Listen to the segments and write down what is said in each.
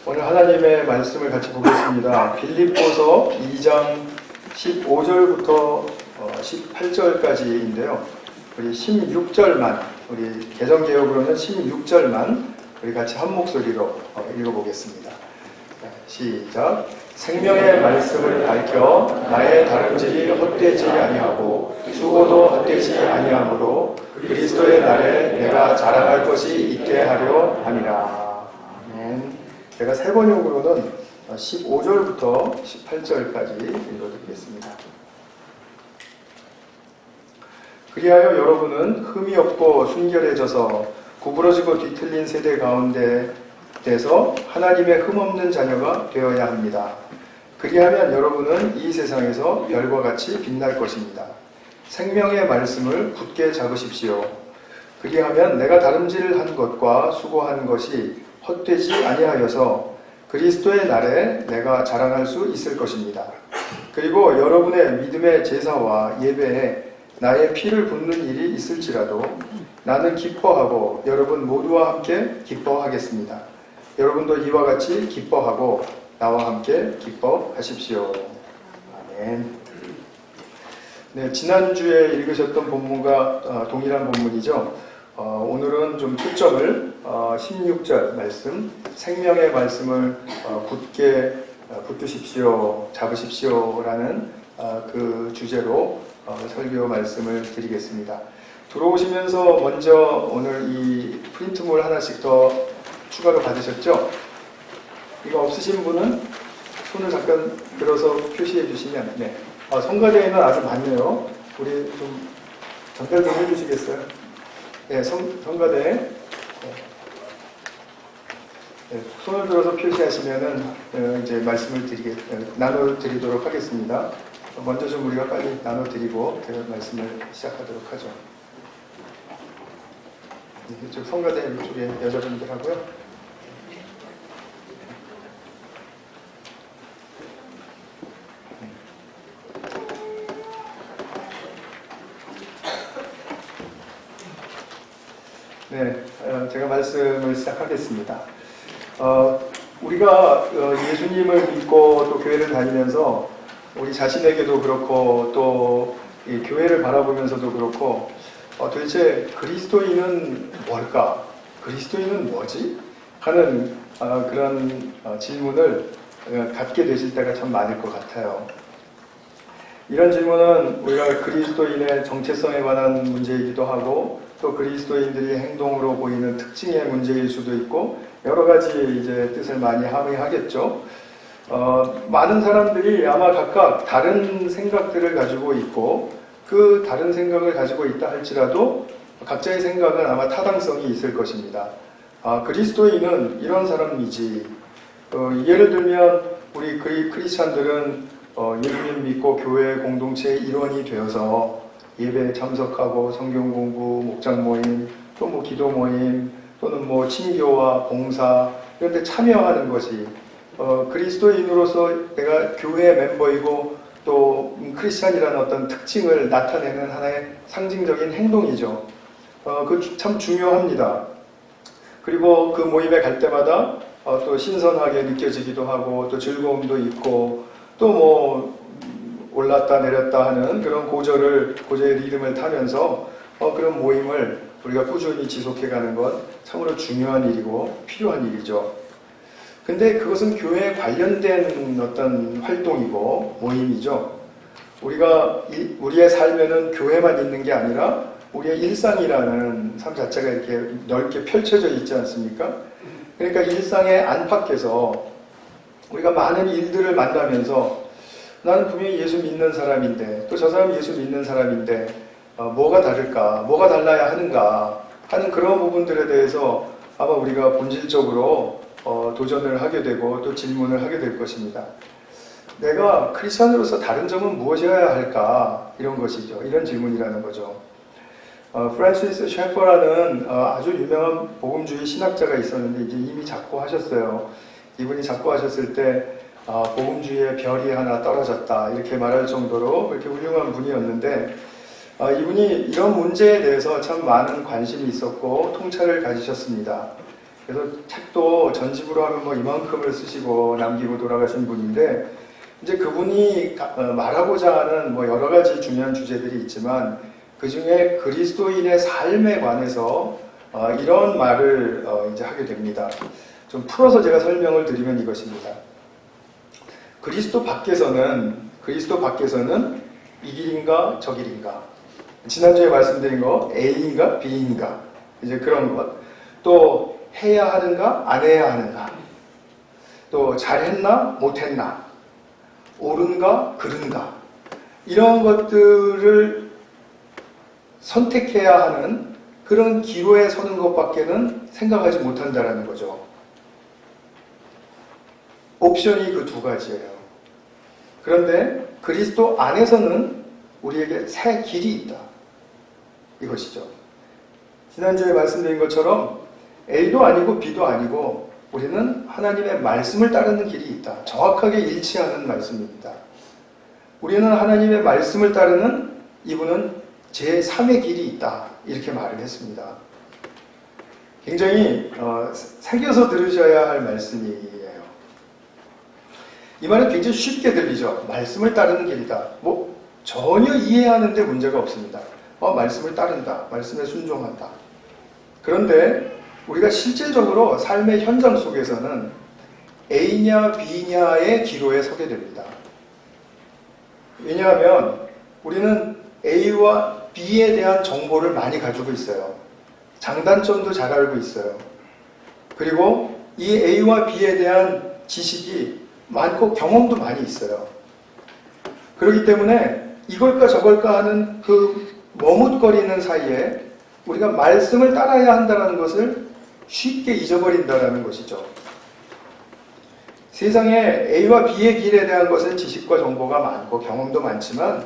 오늘 하나님의 말씀을 같이 보겠습니다. 빌립보서 2장 15절부터 18절까지인데요. 우리 16절만, 우리 개정개혁으로는 16절만 우리 같이 한 목소리로 읽어보겠습니다. 시작. 생명의 말씀을 밝혀 나의 다름질이 헛되지 아니하고 수고도 헛되지 아니하므로 그리스도의 날에 내가 자랑할 것이 있게 하려 함이라. 아멘. 제가 세 번역으로는 15절부터 18절까지 읽어드리겠습니다. 그리하여 여러분은 흠이 없고 순결해져서 구부러지고 뒤틀린 세대 가운데에서 하나님의 흠없는 자녀가 되어야 합니다. 그리하면 여러분은 이 세상에서 별과 같이 빛날 것입니다. 생명의 말씀을 굳게 잡으십시오. 그리하면 내가 다름질을 한 것과 수고한 것이 헛되지 아니하여서 그리스도의 날에 내가 자랑할 수 있을 것입니다. 그리고 여러분의 믿음의 제사와 예배에 나의 피를 붓는 일이 있을지라도 나는 기뻐하고 여러분 모두와 함께 기뻐하겠습니다. 여러분도 이와 같이 기뻐하고 나와 함께 기뻐하십시오. 아멘. 네, 지난주에 읽으셨던 본문과 동일한 본문이죠. 오늘은 좀 초점을 16절 말씀, 생명의 말씀을 굳게 붙드십시오, 잡으십시오 라는 그 주제로 설교 말씀을 드리겠습니다. 들어오시면서 먼저 오늘 이 프린트물 하나씩 더 추가로 받으셨죠? 이거 없으신 분은 손을 잠깐 들어서 표시해 주시면, 네. 성가대에는 아주 많네요. 우리 좀 전달 좀 해주시겠어요? 네, 성가대. 네, 손을 들어서 표시하시면은 이제 말씀을 나눠드리도록 하겠습니다. 먼저 좀 우리가 빨리 나눠드리고 제가 말씀을 시작하도록 하죠. 네, 이쪽 성가대 이쪽에 여자분들하고요. 네, 제가 말씀을 시작하겠습니다. 우리가 예수님을 믿고 또 교회를 다니면서 우리 자신에게도 그렇고 또 이 교회를 바라보면서도 그렇고 도대체 그리스도인은 뭘까? 그리스도인은 뭐지? 하는 그런 질문을 갖게 되실 때가 참 많을 것 같아요. 이런 질문은 우리가 그리스도인의 정체성에 관한 문제이기도 하고 또 그리스도인들이 행동으로 보이는 특징의 문제일 수도 있고 여러 가지 이제 뜻을 많이 함의하겠죠. 많은 사람들이 아마 각각 다른 생각들을 가지고 있고 그 다른 생각을 가지고 있다 할지라도 각자의 생각은 아마 타당성이 있을 것입니다. 그리스도인은 이런 사람이지. 예를 들면 우리 크리스찬들은 예수님 믿고 교회 공동체의 일원이 되어서 예배에 참석하고 성경 공부, 목장 모임, 또 뭐 기도 모임, 또는 뭐 친교와 봉사 이런 데 참여하는 것이 그리스도인으로서 내가 교회 멤버이고 또 크리스찬이라는 어떤 특징을 나타내는 하나의 상징적인 행동이죠. 그 참 중요합니다. 그리고 그 모임에 갈 때마다 또 신선하게 느껴지기도 하고 또 즐거움도 있고 또 뭐 올랐다 내렸다 하는 그런 고저의 리듬을 타면서 그런 모임을 우리가 꾸준히 지속해가는 건 참으로 중요한 일이고 필요한 일이죠. 근데 그것은 교회에 관련된 어떤 활동이고 모임이죠. 우리의 삶에는 교회만 있는 게 아니라 우리의 일상이라는 삶 자체가 이렇게 넓게 펼쳐져 있지 않습니까? 그러니까 일상의 안팎에서 우리가 많은 일들을 만나면서 나는 분명히 예수 믿는 사람인데 또 저 사람이 예수 믿는 사람인데 뭐가 다를까? 뭐가 달라야 하는가? 하는 그런 부분들에 대해서 아마 우리가 본질적으로 도전을 하게 되고 또 질문을 하게 될 것입니다. 내가 크리스천으로서 다른 점은 무엇이어야 할까? 이런 것이죠. 이런 질문이라는 거죠. 프란시스 셰퍼라는 아주 유명한 복음주의 신학자가 있었는데 이제 이미 작고하셨어요. 이분이 작고하셨을 때 복음주의의 별이 하나 떨어졌다 이렇게 말할 정도로 이렇게 훌륭한 분이었는데 이분이 이런 문제에 대해서 참 많은 관심이 있었고 통찰을 가지셨습니다. 그래서 책도 전집으로 하면 뭐 이만큼을 쓰시고 남기고 돌아가신 분인데, 이제 그분이 말하고자 하는 뭐 여러 가지 중요한 주제들이 있지만 그 중에 그리스도인의 삶에 관해서 이런 말을 이제 하게 됩니다. 좀 풀어서 제가 설명을 드리면 이것입니다. 그리스도 밖에서는 이 길인가 저 길인가, 지난주에 말씀드린 거 A인가 B인가, 이제 그런 것, 또 해야 하는가 안 해야 하는가, 또 잘했나 못했나, 옳은가 그른가, 이런 것들을 선택해야 하는 그런 기로에 서는 것밖에는 생각하지 못한다라는 거죠. 옵션이 그 두 가지예요. 그런데 그리스도 안에서는 우리에게 새 길이 있다, 이것이죠. 지난주에 말씀드린 것처럼 A도 아니고 B도 아니고 우리는 하나님의 말씀을 따르는 길이 있다. 정확하게 일치하는 말씀입니다. 우리는 하나님의 말씀을 따르는, 이분은 제3의 길이 있다, 이렇게 말을 했습니다. 굉장히 새겨서 들으셔야 할 말씀이에요. 이 말은 굉장히 쉽게 들리죠. 말씀을 따르는 길이다. 뭐 전혀 이해하는데 문제가 없습니다. 말씀을 따른다, 말씀에 순종한다. 그런데 우리가 실질적으로 삶의 현장 속에서는 A냐 B냐의 기로에 서게 됩니다. 왜냐하면 우리는 A와 B에 대한 정보를 많이 가지고 있어요. 장단점도 잘 알고 있어요. 그리고 이 A와 B에 대한 지식이 많고 경험도 많이 있어요. 그렇기 때문에 이걸까 저걸까 하는 그 머뭇거리는 사이에 우리가 말씀을 따라야 한다는 것을 쉽게 잊어버린다는 것이죠. 세상에 A와 B의 길에 대한 것은 지식과 정보가 많고 경험도 많지만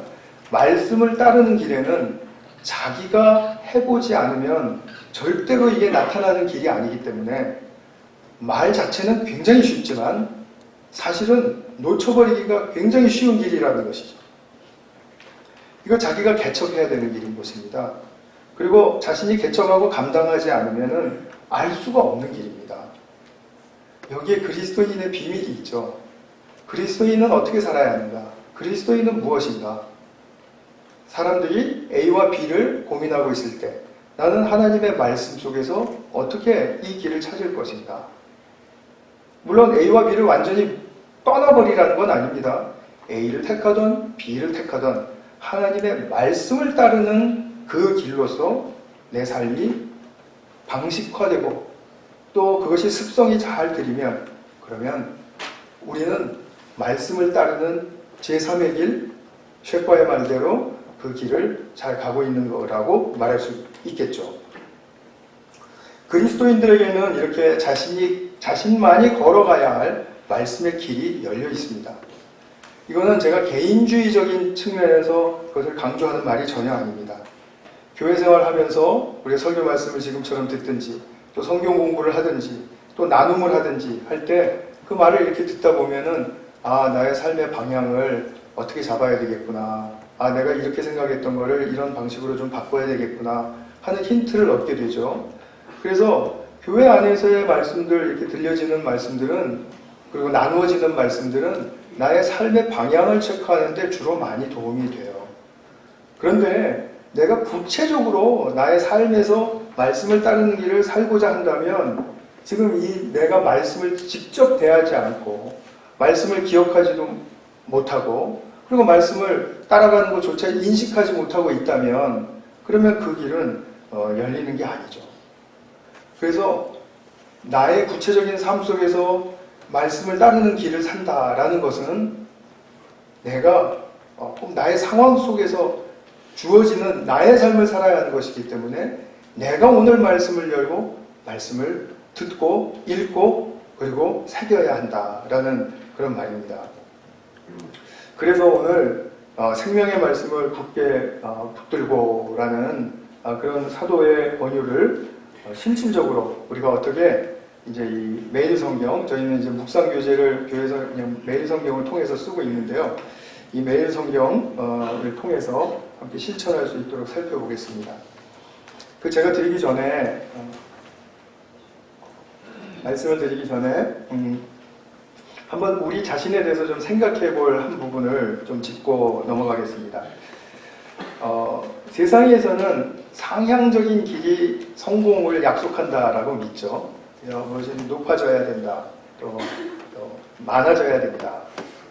말씀을 따르는 길에는 자기가 해보지 않으면 절대로 이게 나타나는 길이 아니기 때문에 말 자체는 굉장히 쉽지만 사실은 놓쳐버리기가 굉장히 쉬운 길이라는 것이죠. 이거 자기가 개척해야 되는 길인 것입니다. 그리고 자신이 개척하고 감당하지 않으면 알 수가 없는 길입니다. 여기에 그리스도인의 비밀이 있죠. 그리스도인은 어떻게 살아야 하는가? 그리스도인은 무엇인가? 사람들이 A와 B를 고민하고 있을 때 나는 하나님의 말씀 속에서 어떻게 이 길을 찾을 것인가? 물론 A와 B를 완전히 떠나버리라는 건 아닙니다. A를 택하던 B를 택하던 하나님의 말씀을 따르는 그 길로서 내 삶이 방식화되고 또 그것이 습성이 잘 들이면, 그러면 우리는 말씀을 따르는 제3의 길, 셰퍼의 말대로 그 길을 잘 가고 있는 거라고 말할 수 있겠죠. 그리스도인들에게는 이렇게 자신만이 걸어가야 할 말씀의 길이 열려 있습니다. 이거는 제가 개인주의적인 측면에서 그것을 강조하는 말이 전혀 아닙니다. 교회 생활하면서 우리가 설교 말씀을 지금처럼 듣든지 또 성경 공부를 하든지 또 나눔을 하든지 할 때 그 말을 이렇게 듣다 보면은 나의 삶의 방향을 어떻게 잡아야 되겠구나, 내가 이렇게 생각했던 거를 이런 방식으로 좀 바꿔야 되겠구나 하는 힌트를 얻게 되죠. 그래서 교회 안에서의 말씀들, 이렇게 들려지는 말씀들은, 그리고 나누어지는 말씀들은 나의 삶의 방향을 체크하는 데 주로 많이 도움이 돼요. 그런데 내가 구체적으로 나의 삶에서 말씀을 따르는 길을 살고자 한다면 지금 내가 말씀을 직접 대하지 않고 말씀을 기억하지도 못하고 그리고 말씀을 따라가는 것조차 인식하지 못하고 있다면 그러면 그 길은 열리는 게 아니죠. 그래서 나의 구체적인 삶 속에서 말씀을 따르는 길을 산다라는 것은 내가 꼭 나의 상황 속에서 주어지는 나의 삶을 살아야 하는 것이기 때문에 내가 오늘 말씀을 열고 말씀을 듣고 읽고 그리고 새겨야 한다라는 그런 말입니다. 그래서 오늘 생명의 말씀을 굳게 붙들고라는 그런 사도의 권유를 실질적으로 우리가 어떻게 이제 이 매일 성경, 저희는 이제 묵상 교재를 교회에서 그냥 매일 성경을 통해서 쓰고 있는데요. 이 매일 성경을 통해서 함께 실천할 수 있도록 살펴보겠습니다. 제가 드리기 전에 말씀을 드리기 전에 한번 우리 자신에 대해서 좀 생각해 볼 한 부분을 좀 짚고 넘어가겠습니다. 세상에서는 상향적인 길이 성공을 약속한다라고 믿죠. 무슨 높아져야 된다, 또 많아져야 된다,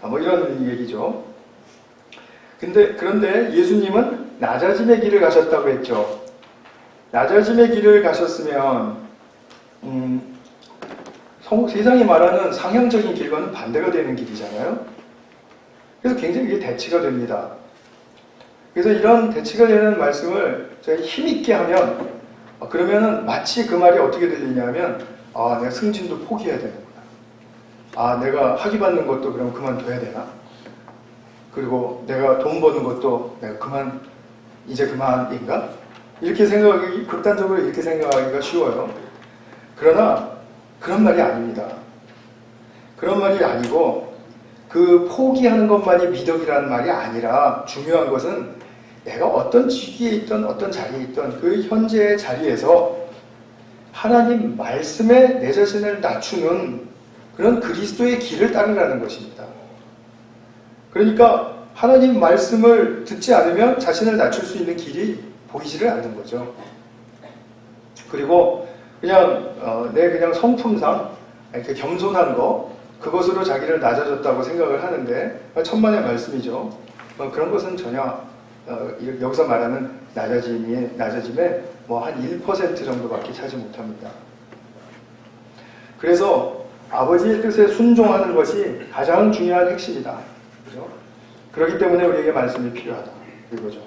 뭐 이런 얘기죠. 그런데 예수님은 낮아짐의 길을 가셨다고 했죠. 낮아짐의 길을 가셨으면 세상이 말하는 상향적인 길과는 반대가 되는 길이잖아요. 그래서 굉장히 이게 대치가 됩니다. 그래서 이런 대치가 되는 말씀을 저희 힘있게 하면 그러면은 마치 그 말이 어떻게 들리냐면 내가 승진도 포기해야 되는구나. 내가 학위 받는 것도 그럼 그만둬야 되나? 그리고 내가 돈 버는 것도 내가 이제 그만인가? 이렇게 생각하기, 극단적으로 이렇게 생각하기가 쉬워요. 그러나 그런 말이 아닙니다. 그런 말이 아니고 그 포기하는 것만이 미덕이라는 말이 아니라 중요한 것은 내가 어떤 직위에 있던 어떤 자리에 있던 그 현재의 자리에서 하나님 말씀에 내 자신을 낮추는 그런 그리스도의 길을 따르라는 것입니다. 그러니까 하나님 말씀을 듣지 않으면 자신을 낮출 수 있는 길이 보이지를 않는 거죠. 그리고 그냥 성품상 이렇게 겸손한 그것으로 자기를 낮아졌다고 생각을 하는데 천만의 말씀이죠. 그런 것은 전혀 여기서 말하는 낮아짐의 한 1% 정도밖에 차지 못합니다. 그래서 아버지의 뜻에 순종하는 것이 가장 중요한 핵심이다. 그죠? 그렇기 때문에 우리에게 말씀이 필요하다. 이거죠.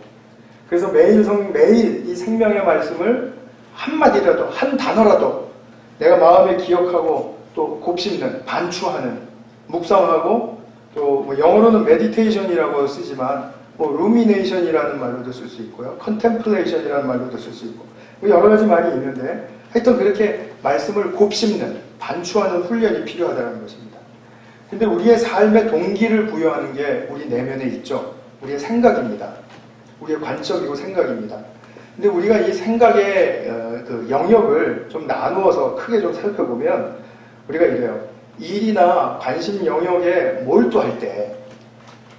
그래서 매일 이 생명의 말씀을 한마디라도, 한 단어라도 내가 마음에 기억하고 또 곱씹는, 반추하는, 묵상하고 또 영어로는 메디테이션이라고 쓰지만 루미네이션이라는 말로도 쓸 수 있고요. 컨템플레이션이라는 말로도 쓸 수 있고 여러 가지 말이 있는데 하여튼 그렇게 말씀을 곱씹는, 반추하는 훈련이 필요하다는 것입니다. 근데 우리의 삶의 동기를 부여하는 게 우리 내면에 있죠. 우리의 생각입니다. 우리의 관점이고 생각입니다. 근데 우리가 이 생각의 그 영역을 좀 나누어서 크게 좀 살펴보면 우리가 이래요. 일이나 관심 영역에 몰두할 때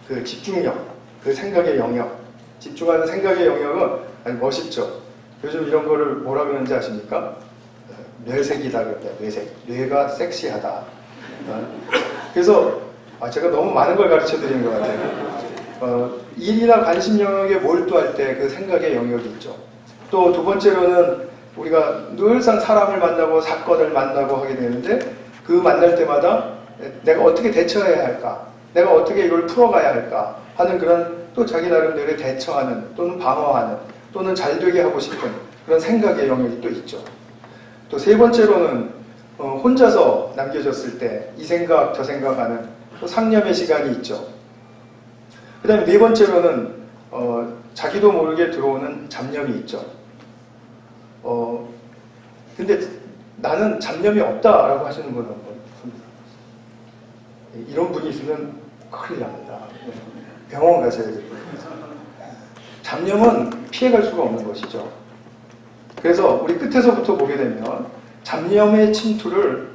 그 집중력, 그 생각의 영역, 집중하는 생각의 영역은 아주 멋있죠. 요즘 이런 거를 뭐라 그러는지 아십니까? 뇌색이다 그럽니다. 뇌색. 뇌가 섹시하다. 그래서 제가 너무 많은 걸 가르쳐 드리는 것 같아요. 일이나 관심 영역에 몰두할 때 그 생각의 영역이 있죠. 또 두 번째로는 우리가 늘상 사람을 만나고 사건을 만나고 하게 되는데 그 만날 때마다 내가 어떻게 대처해야 할까? 내가 어떻게 이걸 풀어가야 할까? 하는 그런 또 자기 나름대로 대처하는 또는 방어하는 또는 잘 되게 하고 싶은 그런 생각의 영역이 또 있죠. 또 세 번째로는 혼자서 남겨졌을 때 이 생각 저 생각하는 또 상념의 시간이 있죠. 그 다음에 네 번째로는 자기도 모르게 들어오는 잡념이 있죠. 근데 나는 잡념이 없다라고 하시는 분은 이런 분이 있으면 큰일 납니다. 병원 가셔야 됩니다. 잡념은 피해갈 수가 없는 것이죠. 그래서 우리 끝에서부터 보게 되면 잡념의 침투를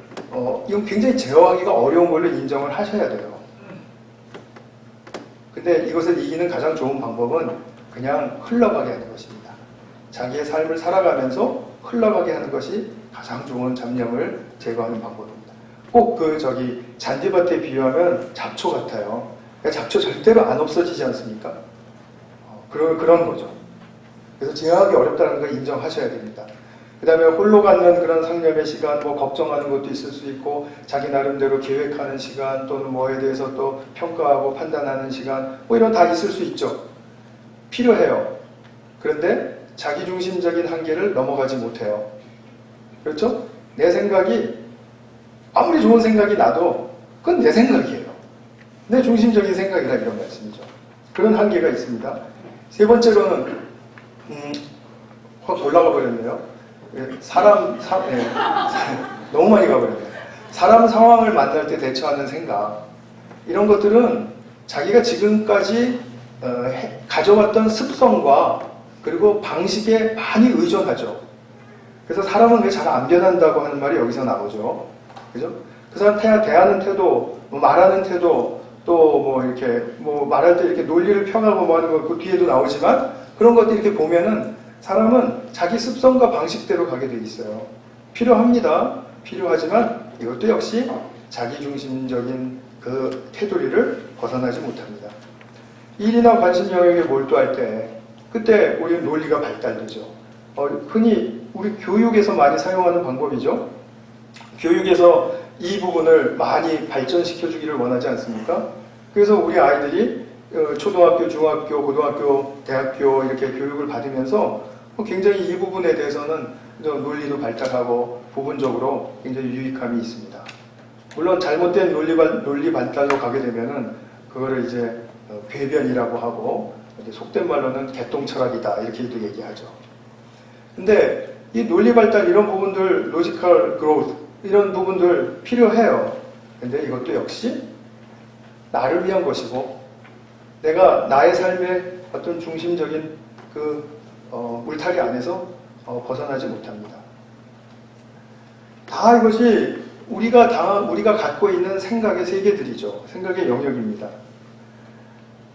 이건 굉장히 제어하기가 어려운 걸로 인정을 하셔야 돼요. 근데 이것을 이기는 가장 좋은 방법은 그냥 흘러가게 하는 것입니다. 자기의 삶을 살아가면서 흘러가게 하는 것이 가장 좋은 잡념을 제거하는 방법입니다. 꼭 잔디밭에 비유하면 잡초 같아요. 잡초 절대로 안 없어지지 않습니까? 그런 거죠. 그래서 제어하기 어렵다는 걸 인정하셔야 됩니다. 그 다음에 홀로 갖는 그런 상념의 시간, 걱정하는 것도 있을 수 있고, 자기 나름대로 계획하는 시간, 또는 뭐에 대해서 또 평가하고 판단하는 시간, 이런 다 있을 수 있죠. 필요해요. 그런데 자기중심적인 한계를 넘어가지 못해요. 그렇죠? 내 생각이 아무리 좋은 생각이 나도 그건 내 생각이에요. 내 중심적인 생각이라 이런 말씀이죠. 그런 한계가 있습니다. 세 번째로는 확 올라가 버렸네요. 너무 많이 가버렸네요. 사람 상황을 만날 때 대처하는 생각, 이런 것들은 자기가 지금까지 가져왔던 습성과 그리고 방식에 많이 의존하죠. 그래서 사람은 왜 잘 안 변한다고 하는 말이 여기서 나오죠. 그죠? 그 사람 대하는 태도, 뭐 말하는 태도, 또 뭐 이렇게 뭐 말할 때 이렇게 논리를 펴가고 뭐 하는 거 그 뒤에도 나오지만 그런 것들 이렇게 보면은 사람은 자기 습성과 방식대로 가게 돼 있어요. 필요합니다. 필요하지만 이것도 역시 자기중심적인 그 테두리를 벗어나지 못합니다. 일이나 관심 영역에 몰두할 때 그때 우리 논리가 발달되죠. 흔히 우리 교육에서 많이 사용하는 방법이죠. 교육에서 이 부분을 많이 발전시켜 주기를 원하지 않습니까? 그래서 우리 아이들이 초등학교, 중학교, 고등학교, 대학교 이렇게 교육을 받으면서 굉장히 이 부분에 대해서는 논리도 발달하고 부분적으로 굉장히 유익함이 있습니다. 물론 잘못된 논리 발달로 가게 되면은 그거를 이제 궤변이라고 하고 이제 속된 말로는 개똥철학이다 이렇게도 얘기하죠. 근데 이 논리 발달 이런 부분들, 로지컬 그로우스 이런 부분들 필요해요. 근데 이것도 역시 나를 위한 것이고 내가 나의 삶의 어떤 중심적인 그 울타리 안에서 벗어나지 못합니다. 다 이것이 우리가 갖고 있는 생각의 세계들이죠. 생각의 영역입니다.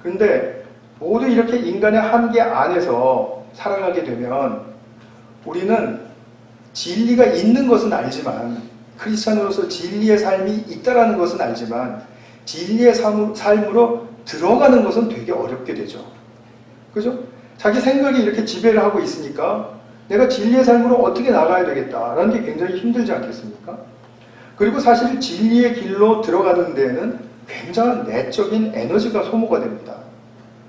그런데 모두 이렇게 인간의 한계 안에서 살아가게 되면 우리는 진리가 있는 것은 알지만 크리스찬으로서 진리의 삶이 있다라는 것은 알지만 진리의 삶으로 들어가는 것은 되게 어렵게 되죠. 그죠? 자기 생각이 이렇게 지배를 하고 있으니까 내가 진리의 삶으로 어떻게 나가야 되겠다라는 게 굉장히 힘들지 않겠습니까? 그리고 사실 진리의 길로 들어가는 데에는 굉장한 내적인 에너지가 소모가 됩니다.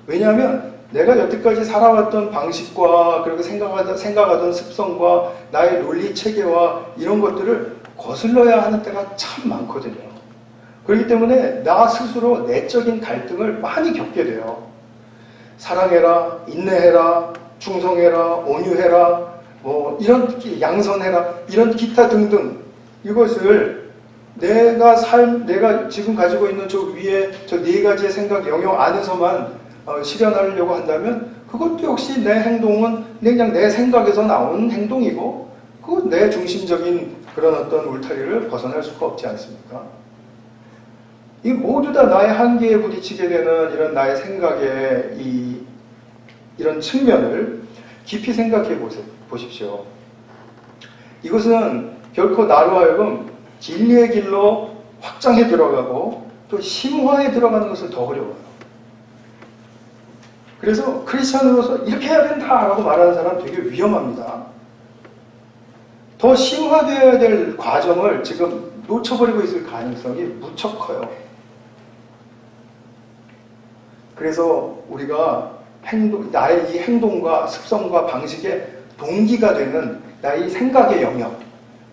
왜냐하면 내가 여태까지 살아왔던 방식과 그리고 생각하던 습성과 나의 논리 체계와 이런 것들을 거슬러야 하는 때가 참 많거든요. 그렇기 때문에 나 스스로 내적인 갈등을 많이 겪게 돼요. 사랑해라, 인내해라, 충성해라, 온유해라, 뭐 이런 양선해라, 이런 기타 등등 이것을 내가 지금 가지고 있는 저 위에 저 네 가지의 생각 영역 안에서만 실현하려고 한다면 그것도 역시 내 행동은 그냥 내 생각에서 나온 행동이고 그건 내 중심적인 그런 어떤 울타리를 벗어날 수가 없지 않습니까? 이 모두 다 나의 한계에 부딪히게 되는 이런 나의 생각의 이런 측면을 깊이 생각해 보십시오. 이것은 결코 나로 하여금 진리의 길로 확장해 들어가고 또 심화해 들어가는 것은 더 어려워요. 그래서 크리스찬으로서 이렇게 해야 된다라고 말하는 사람 되게 위험합니다. 더 심화되어야 될 과정을 지금 놓쳐버리고 있을 가능성이 무척 커요. 그래서 우리가 나의 이 행동과 습성과 방식의 동기가 되는 나의 생각의 영역,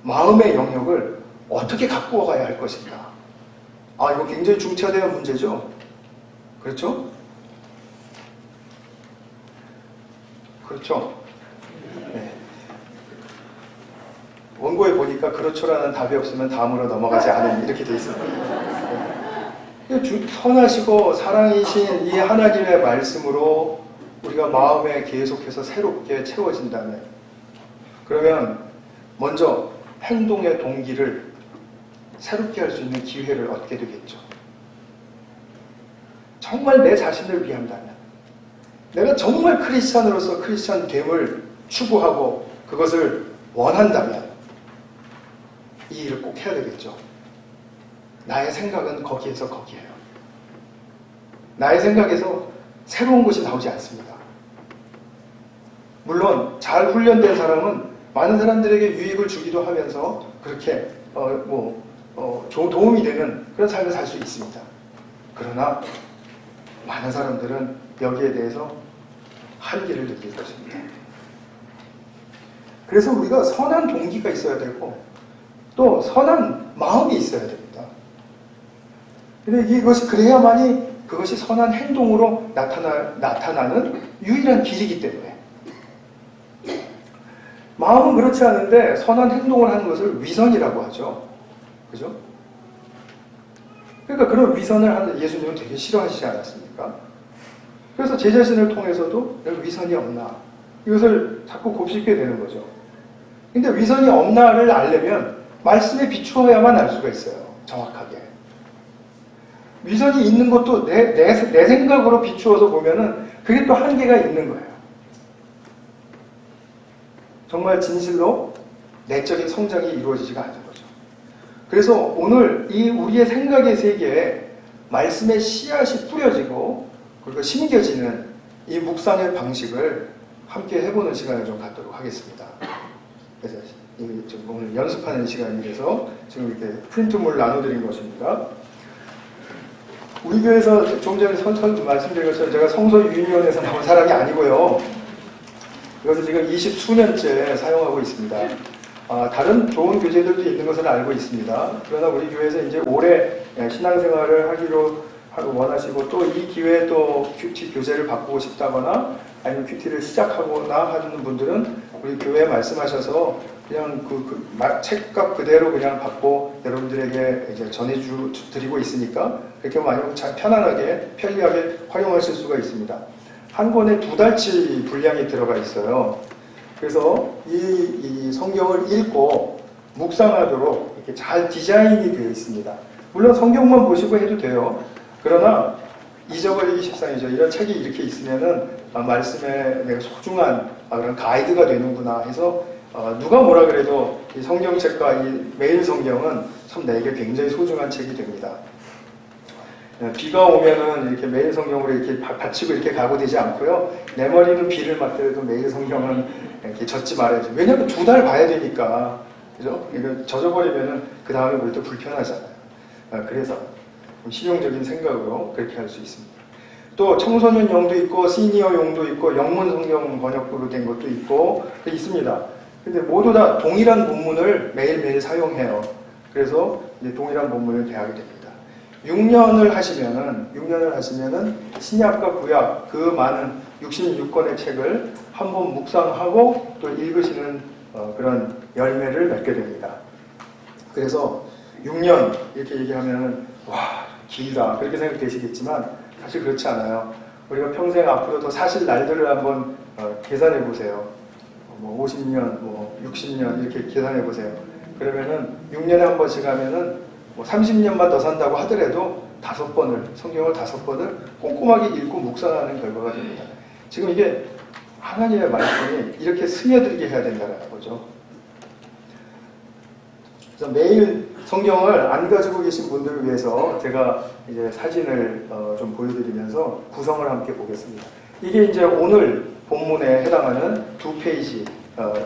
마음의 영역을 어떻게 갖고 가야 할 것인가. 이거 굉장히 중차대한 문제죠. 그렇죠? 그렇죠? 네. 원고에 보니까 그렇죠라는 답이 없으면 다음으로 넘어가지 않은 이렇게 돼 있습니다. 선하시고 사랑이신 이 하나님의 말씀으로 우리가 마음에 계속해서 새롭게 채워진다면 그러면 먼저 행동의 동기를 새롭게 할 수 있는 기회를 얻게 되겠죠. 정말 내 자신을 위한다면 내가 정말 크리스찬으로서 크리스찬됨을 추구하고 그것을 원한다면 이 일을 꼭 해야 되겠죠. 나의 생각은 거기에서 거기에요. 나의 생각에서 새로운 것이 나오지 않습니다. 물론 잘 훈련된 사람은 많은 사람들에게 유익을 주기도 하면서 그렇게 도움이 되는 그런 삶을 살 수 있습니다. 그러나 많은 사람들은 여기에 대해서 한계를 느낄 것입니다. 그래서 우리가 선한 동기가 있어야 되고 또 선한 마음이 있어야 됩니다. 근데 이것이 그래야만이 그것이 선한 행동으로 나타나는 유일한 길이기 때문에 마음은 그렇지 않은데 선한 행동을 하는 것을 위선이라고 하죠. 그죠? 그러니까 그런 위선을 하는 예수님은 되게 싫어하시지 않았습니까? 그래서 제 자신을 통해서도 내가 위선이 없나 이것을 자꾸 곱씹게 되는 거죠. 근데 위선이 없나를 알려면 말씀에 비추어야만 알 수가 있어요. 정확하게. 위선이 있는 것도 내 생각으로 비추어서 보면은 그게 또 한계가 있는 거예요. 정말 진실로 내적인 성장이 이루어지지가 않는 거죠. 그래서 오늘 이 우리의 생각의 세계에 말씀의 씨앗이 뿌려지고 그리고 심겨지는 이 묵상의 방식을 함께 해보는 시간을 좀 갖도록 하겠습니다. 그래서 좀 오늘 연습하는 시간이 돼서 지금 이렇게 프린트물을 나눠드린 것입니다. 우리 교회에서 좀 전에 말씀드린 것처럼 제가 성서유인위원회에서 나온 사람이 아니고요. 이것을 지금 20수년째 사용하고 있습니다. 다른 좋은 교재들도 있는 것을 알고 있습니다. 그러나 우리 교회에서 이제 오래 신앙생활을 하기로 원하시고 또 이 기회에 또 큐티 교재를 바꾸고 싶다거나 아니면 큐티를 시작하거나 하는 분들은 우리 교회에 말씀하셔서 그냥 책값 그대로 그냥 받고 여러분들에게 이제 전해드리고 있으니까 그렇게 많이 잘 편안하게 편리하게 활용하실 수가 있습니다. 한 권에 2달치 분량이 들어가 있어요. 그래서 이 성경을 읽고 묵상하도록 이렇게 잘 디자인이 되어 있습니다. 물론 성경만 보시고 해도 돼요. 그러나 잊어버리기 십상이죠. 이런 책이 이렇게 있으면은 말씀에 내가 소중한 그런 가이드가 되는구나 해서 누가 뭐라 그래도 이 성경책과 이 매일 성경은 참 내게 굉장히 소중한 책이 됩니다. 비가 오면은 이렇게 매일 성경으로 이렇게 받치고 이렇게 가고 되지 않고요. 내 머리는 비를 맞더라도 매일 성경은 이렇게 젖지 말아야죠. 왜냐하면 2달 봐야 되니까. 그죠? 이거 젖어버리면은 그 다음에 볼 때 불편하잖아요. 그래서 좀 실용적인 생각으로 그렇게 할 수 있습니다. 또 청소년용도 있고 시니어용도 있고 영문 성경 번역으로 된 것도 있고 있습니다. 근데 모두 다 동일한 본문을 매일매일 사용해요. 그래서 이제 동일한 본문을 대하게 됩니다. 6년을 하시면은 신약과 구약 그 많은 66권의 책을 한번 묵상하고 또 읽으시는 그런 열매를 맺게 됩니다. 그래서 6년 이렇게 얘기하면은 와 길다 그렇게 생각되시겠지만 사실 그렇지 않아요. 우리가 평생 앞으로 더 사실 날들을 한번 계산해 보세요. 뭐 50년, 뭐 60년 이렇게 계산해 보세요. 그러면은 6년에 한 번씩 하면은 뭐 30년만 더 산다고 하더라도 5번을 성경을 5번을 꼼꼼하게 읽고 묵상하는 결과가 됩니다. 지금 이게 하나님의 말씀이 이렇게 스며들게 해야 된다는 거죠. 그래서 매일 성경을 안 가지고 계신 분들을 위해서 제가 이제 사진을 좀 보여드리면서 구성을 함께 보겠습니다. 이게 이제 오늘 본문에 해당하는 2페이지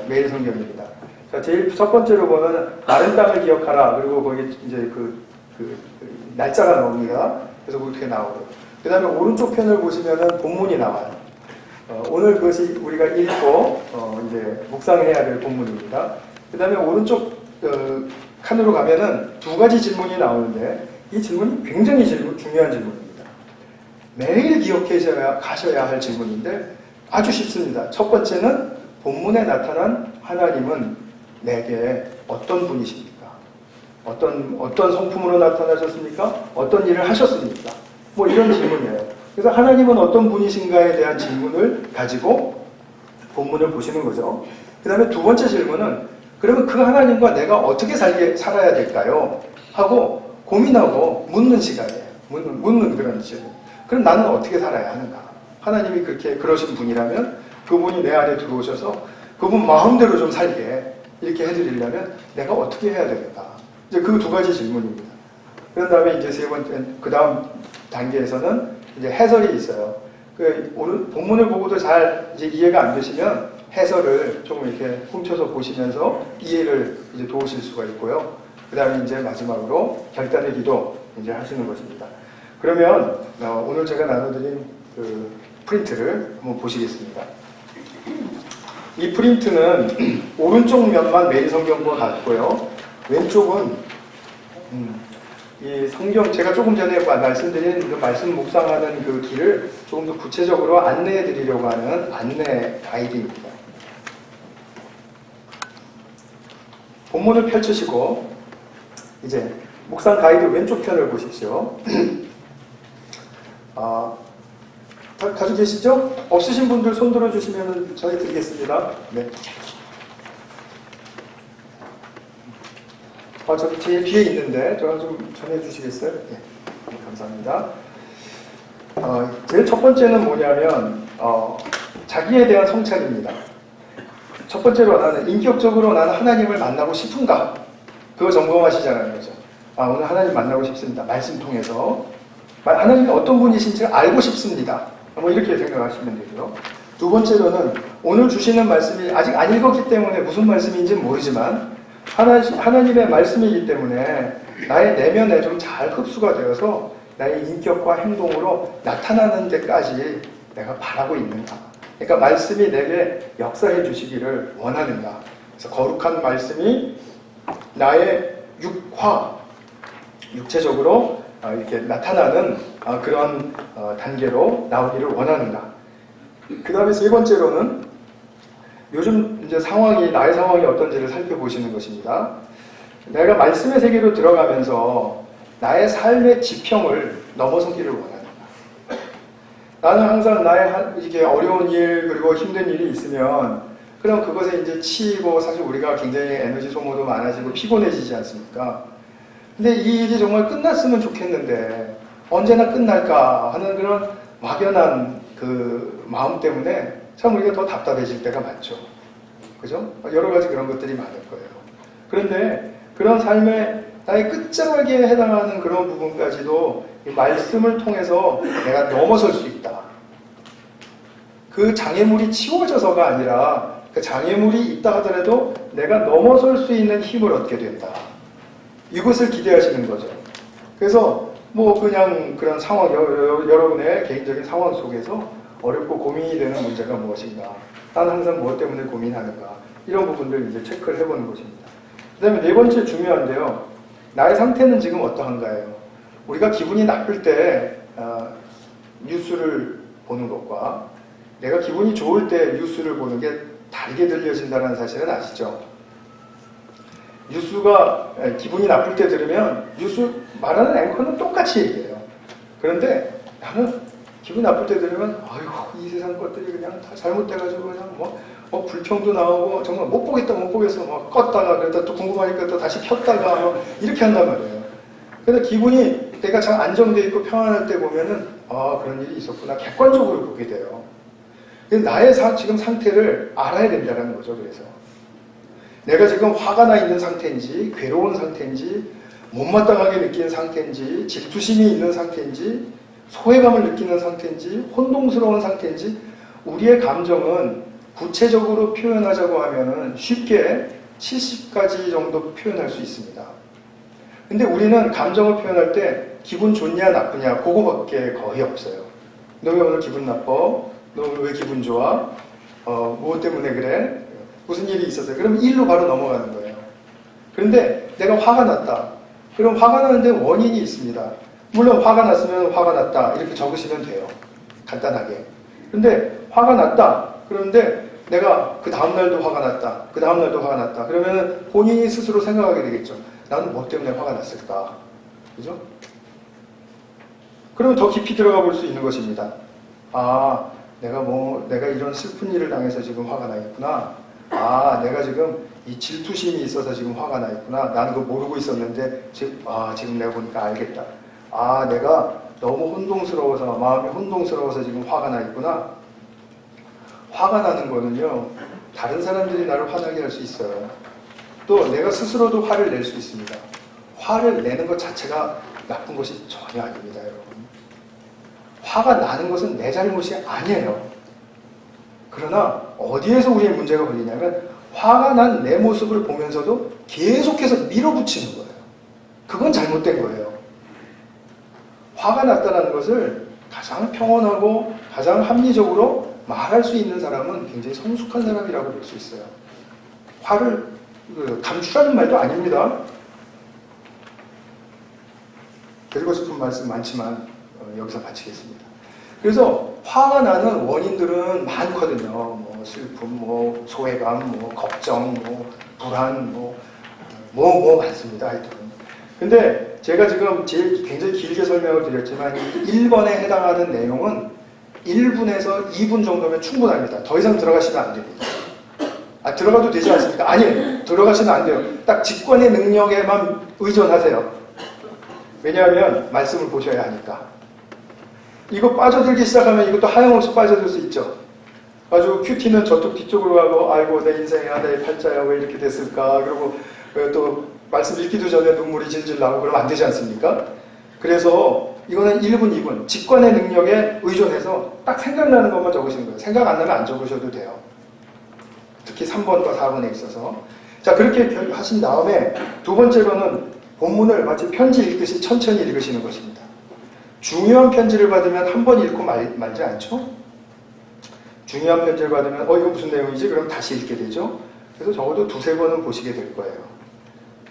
매일 성경입니다. 자, 제일 첫 번째로 보면 마른 땅을 기억하라. 그리고 거기 이제 그 날짜가 나옵니다. 그래서 그렇게 나오고. 그 다음에 오른쪽 편을 보시면은 본문이 나와요. 오늘 그것이 우리가 읽고 이제 묵상해야 될 본문입니다. 그 다음에 오른쪽 칸으로 가면은 2가지 질문이 나오는데 이 질문이 굉장히 중요한 질문입니다. 매일 가셔야 할 질문인데 아주 쉽습니다. 첫 번째는 본문에 나타난 하나님은 내게 어떤 분이십니까? 어떤 성품으로 나타나셨습니까? 어떤 일을 하셨습니까? 뭐 이런 질문이에요. 그래서 하나님은 어떤 분이신가에 대한 질문을 가지고 본문을 보시는 거죠. 그 다음에 2번째 질문은 그러면 그 하나님과 내가 어떻게 살아야 될까요? 하고 고민하고 묻는 시간이에요. 묻는 그런 질문. 그럼 나는 어떻게 살아야 하는가? 하나님이 그러신 분이라면 그분이 내 안에 들어오셔서 그분 마음대로 좀 살게 이렇게 해드리려면 내가 어떻게 해야 되겠다. 이제 그 2가지 질문입니다. 그런 다음에 이제 세 번째, 그 다음 단계에서는 이제 해설이 있어요. 오늘 본문을 보고도 잘 이제 이해가 안 되시면 해설을 조금 이렇게 훔쳐서 보시면서 이해를 이제 도우실 수가 있고요. 그 다음에 이제 마지막으로 결단의 기도 이제 하시는 것입니다. 그러면 오늘 제가 나눠드린 그 프린트를 한번 보시겠습니다. 이 프린트는 오른쪽 면만 매일 성경과 같고요. 왼쪽은 이 성경 제가 조금 전에 말씀드린 그 말씀 묵상하는 그 길을 조금 더 구체적으로 안내해 드리려고 하는 안내 가이드입니다. 본문을 펼치시고 이제 묵상 가이드 왼쪽 편을 보십시오. 가지고 계시죠? 없으신 분들 손 들어주시면 저희 드리겠습니다. 네. 저기 제일 뒤에 있는데 저랑 좀 전해주시겠어요? 네, 감사합니다. 제일 첫 번째는 뭐냐면 자기에 대한 성찰입니다. 첫 번째로 나는 인격적으로 나는 하나님을 만나고 싶은가? 그거 점검하시자는 거죠. 오늘 하나님 만나고 싶습니다. 말씀 통해서 하나님이 어떤 분이신지 알고 싶습니다. 뭐 이렇게 생각하시면 되고요. 두 번째로는 오늘 주시는 말씀이 아직 안 읽었기 때문에 무슨 말씀인지는 모르지만 하나님의 말씀이기 때문에 나의 내면에 좀 잘 흡수가 되어서 나의 인격과 행동으로 나타나는 데까지 내가 바라고 있는가. 그러니까 말씀이 내게 역사해 주시기를 원하는가. 그래서 거룩한 말씀이 나의 육체적으로 이렇게 나타나는 그런 단계로 나오기를 원하는가. 그 다음에 세 번째로는 요즘 이제 나의 상황이 어떤지를 살펴보시는 것입니다. 내가 말씀의 세계로 들어가면서 나의 삶의 지평을 넘어서기를 원하는가. 나는 항상 나의 이게 어려운 일 그리고 힘든 일이 있으면 그럼 그것에 이제 치이고 사실 우리가 굉장히 에너지 소모도 많아지고 피곤해지지 않습니까? 근데 이 일이 정말 끝났으면 좋겠는데 언제나 끝날까 하는 그런 막연한 그 마음 때문에 참 우리가 더 답답해질 때가 많죠. 그죠? 여러 가지 그런 것들이 많을 거예요. 그런데 그런 삶의 나의 끝자락에 해당하는 그런 부분까지도 이 말씀을 통해서 내가 넘어설 수 있다. 그 장애물이 치워져서가 아니라 그 장애물이 있다 하더라도 내가 넘어설 수 있는 힘을 얻게 된다. 이것을 기대하시는 거죠. 그래서 뭐 그냥 그런 상황, 여러분의 개인적인 상황 속에서 어렵고 고민이 되는 문제가 무엇인가? 나는 항상 무엇 때문에 고민하는가? 이런 부분들 이제 체크를 해보는 것입니다. 그 다음에 네 번째 중요한데요. 나의 상태는 지금 어떠한가요? 우리가 기분이 나쁠 때 뉴스를 보는 것과 내가 기분이 좋을 때 뉴스를 보는 게 다르게 들려진다는 사실은 아시죠? 뉴스가 기분이 나쁠 때 들으면 뉴스 말하는 앵커는 똑같이 얘기해요. 그런데 나는 기분 나쁠 때 들으면 아이고 이 세상 것들이 그냥 다 잘못돼가지고 그냥 뭐 불평도 나오고 정말 못 보겠어 막 껐다가 그러다 또 궁금하니까 또 다시 켰다가 이렇게 한단 말이에요. 그래서 기분이 내가 잘 안정돼 있고 평안할 때 보면은 그런 일이 있었구나 객관적으로 보게 돼요. 나의 지금 상태를 알아야 된다는 거죠. 그래서 내가 지금 화가 나 있는 상태인지 괴로운 상태인지 못마땅하게 느끼는 상태인지 질투심이 있는 상태인지 소외감을 느끼는 상태인지 혼동스러운 상태인지 우리의 감정은 구체적으로 표현하자고 하면은 쉽게 70가지 정도 표현할 수 있습니다. 근데 우리는 감정을 표현할 때 기분 좋냐 나쁘냐 그거밖에 거의 없어요. 너 왜 오늘 기분 나빠? 너 오늘 왜 기분 좋아? 무엇 때문에 그래? 무슨 일이 있었어요? 그럼 일로 바로 넘어가는 거예요. 그런데 내가 화가 났다. 그럼 화가 나는데 원인이 있습니다. 물론 화가 났으면 화가 났다 이렇게 적으시면 돼요. 간단하게. 그런데 화가 났다. 그런데 내가 그 다음날도 화가 났다. 그 다음날도 화가 났다. 그러면 본인이 스스로 생각하게 되겠죠. 나는 뭐 때문에 화가 났을까? 그죠? 그러면 더 깊이 들어가 볼 수 있는 것입니다. 내가 이런 슬픈 일을 당해서 지금 화가 나 있구나. 내가 지금 이 질투심이 있어서 지금 화가 나 있구나. 나는 그거 모르고 있었는데 지금 내가 보니까 알겠다. 내가 너무 혼동스러워서 마음이 혼동스러워서 지금 화가 나 있구나. 화가 나는 거는요. 다른 사람들이 나를 화나게 할 수 있어요. 또 내가 스스로도 화를 낼 수 있습니다. 화를 내는 것 자체가 나쁜 것이 전혀 아닙니다. 여러분. 화가 나는 것은 내 잘못이 아니에요. 그러나 어디에서 우리의 문제가 걸리냐면 화가 난 내 모습을 보면서도 계속해서 밀어붙이는 거예요. 그건 잘못된 거예요. 화가 났다는 것을 가장 평온하고 가장 합리적으로 말할 수 있는 사람은 굉장히 성숙한 사람이라고 볼 수 있어요. 화를 감추라는 말도 아닙니다. 드리고 싶은 말씀 많지만 여기서 마치겠습니다. 그래서 화가 나는 원인들은 많거든요. 뭐 슬픔, 뭐 소외감, 뭐 걱정, 뭐 불안, 뭐 많습니다. 하여튼. 근데 제가 지금 굉장히 길게 설명을 드렸지만 1번에 해당하는 내용은 1분에서 2분 정도면 충분합니다. 더 이상 들어가시면 안 됩니다. 들어가도 되지 않습니까? 아니에요. 들어가시면 안 돼요. 딱 직권의 능력에만 의존하세요. 왜냐하면 말씀을 보셔야 하니까. 이거 빠져들기 시작하면 이것도 하염없이 빠져들 수 있죠. 아주 큐티는 저쪽 뒤쪽으로 가고 아이고 내 인생이야 내 팔자야 왜 이렇게 됐을까 그리고 또 말씀 읽기도 전에 눈물이 질질 나고 그러면 안 되지 않습니까? 그래서 이거는 1분 2분 직관의 능력에 의존해서 딱 생각나는 것만 적으시는 거예요. 생각 안 나면 안 적으셔도 돼요. 특히 3번과 4번에 있어서. 자, 그렇게 하신 다음에 두 번째로는 본문을 마치 편지 읽듯이 천천히 읽으시는 것입니다. 중요한 편지를 받으면 한 번 읽고 말지 않죠? 중요한 편지를 받으면 이거 무슨 내용이지? 그럼 다시 읽게 되죠. 그래서 적어도 두세 번은 보시게 될 거예요.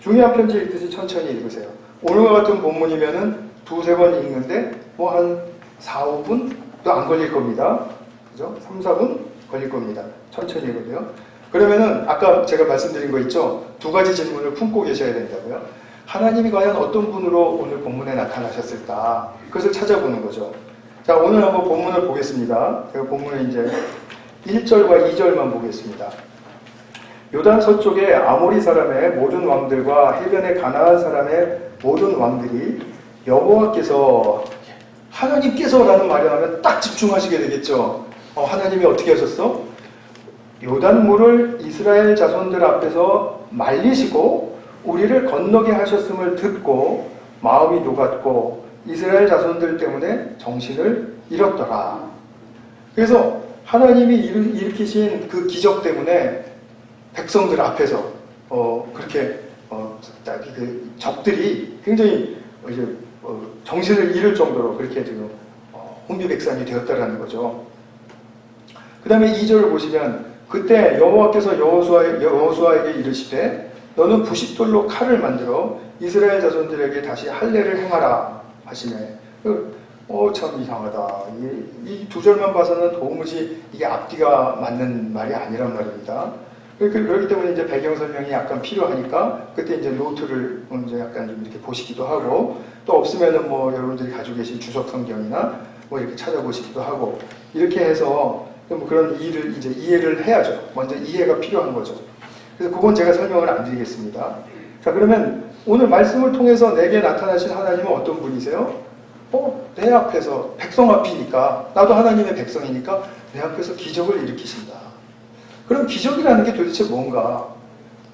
중요한 편지 읽듯이 천천히 읽으세요. 오늘과 같은 본문이면은 두세 번 읽는데 뭐 한 4, 5분도 안 걸릴 겁니다. 그죠? 3, 4분 걸릴 겁니다. 천천히 읽어도요. 그러면은 아까 제가 말씀드린 거 있죠? 두 가지 질문을 품고 계셔야 된다고요. 하나님이 과연 어떤 분으로 오늘 본문에 나타나셨을까? 그것을 찾아보는 거죠. 자, 오늘 한번 본문을 보겠습니다. 제가 본문을 이제 1절과 2절만 보겠습니다. 요단 서쪽의 아모리 사람의 모든 왕들과 해변의 가나안 사람의 모든 왕들이 여호와께서 하나님께서라는 말을 하면 딱 집중하시게 되겠죠. 하나님이 어떻게 하셨어? 요단물을 이스라엘 자손들 앞에서 말리시고 우리를 건너게 하셨음을 듣고 마음이 녹았고 이스라엘 자손들 때문에 정신을 잃었더라. 그래서 하나님이 일으키신 그 기적 때문에 백성들 앞에서 그렇게 그 적들이 굉장히 이제 정신을 잃을 정도로 그렇게 지금 혼비백산이 되었다라는 거죠. 그 다음에 2절을 보시면 그때 여호와께서 여호수아에게 이르시되 너는 부싯돌로 칼을 만들어 이스라엘 자손들에게 다시 할례를 행하라 하시네. 참 이상하다. 이 두 절만 봐서는 도무지 이게 앞뒤가 맞는 말이 아니란 말입니다. 그렇기 때문에 이제 배경 설명이 약간 필요하니까 그때 이제 노트를 이제 약간 좀 이렇게 보시기도 하고 또 없으면은 뭐 여러분들이 가지고 계신 주석 성경이나 뭐 이렇게 찾아보시기도 하고 이렇게 해서 뭐 그런 일을 이제 이해를 해야죠. 먼저 이해가 필요한 거죠. 그래서 그건 제가 설명을 안 드리겠습니다. 자, 그러면 오늘 말씀을 통해서 내게 나타나신 하나님은 어떤 분이세요? 내 앞에서 백성 앞이니까 나도 하나님의 백성이니까 내 앞에서 기적을 일으키신다. 그럼 기적이라는 게 도대체 뭔가?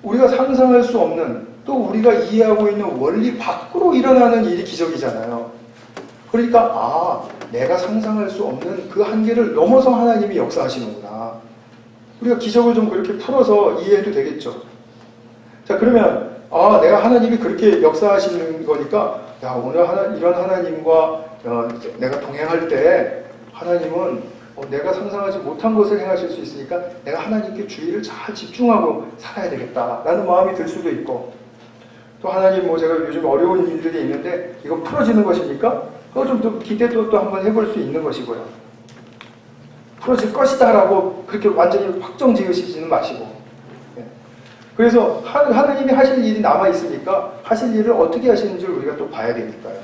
우리가 상상할 수 없는 또 우리가 이해하고 있는 원리 밖으로 일어나는 일이 기적이잖아요. 그러니까 내가 상상할 수 없는 그 한계를 넘어서 하나님이 역사하시는구나. 우리가 기적을 좀 그렇게 풀어서 이해해도 되겠죠. 자, 그러면 내가 하나님이 그렇게 역사하시는 거니까 오늘 이런 하나님과 내가 동행할 때 하나님은 내가 상상하지 못한 것을 행하실 수 있으니까 내가 하나님께 주의를 잘 집중하고 살아야 되겠다라는 마음이 들 수도 있고 또 하나님 제가 요즘 어려운 일들이 있는데 이거 풀어지는 것이니까 그거 좀 더 기대도 또 한번 해볼 수 있는 것이고요. 풀어질 것이다 라고 그렇게 완전히 확정 지으시지는 마시고 그래서 하나님이 하실 일이 남아있으니까 하실 일을 어떻게 하시는지 우리가 또 봐야 되니까요.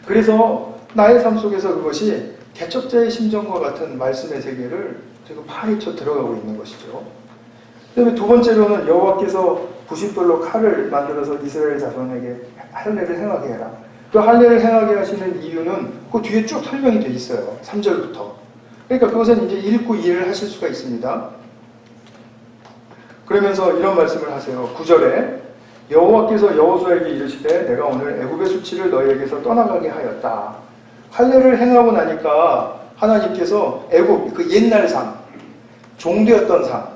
그래서 나의 삶 속에서 그것이 개척자의 심정과 같은 말씀의 세계를 지금 파헤쳐 들어가고 있는 것이죠. 그 다음에 두 번째로는 여호와께서 부싯돌로 칼을 만들어서 이스라엘 자손에게 할례를 행하게 해라. 그 할례를 행하게 하시는 이유는 그 뒤에 쭉 설명이 되어 있어요. 3절부터. 그러니까 그것은 이제 읽고 이해를 하실 수가 있습니다. 그러면서 이런 말씀을 하세요. 9절에 여호와께서 여호수아에게 이르시되 내가 오늘 애굽의 수치를 너희에게서 떠나가게 하였다. 할례를 행하고 나니까 하나님께서 애굽 그 옛날 삶, 종되었던 삶,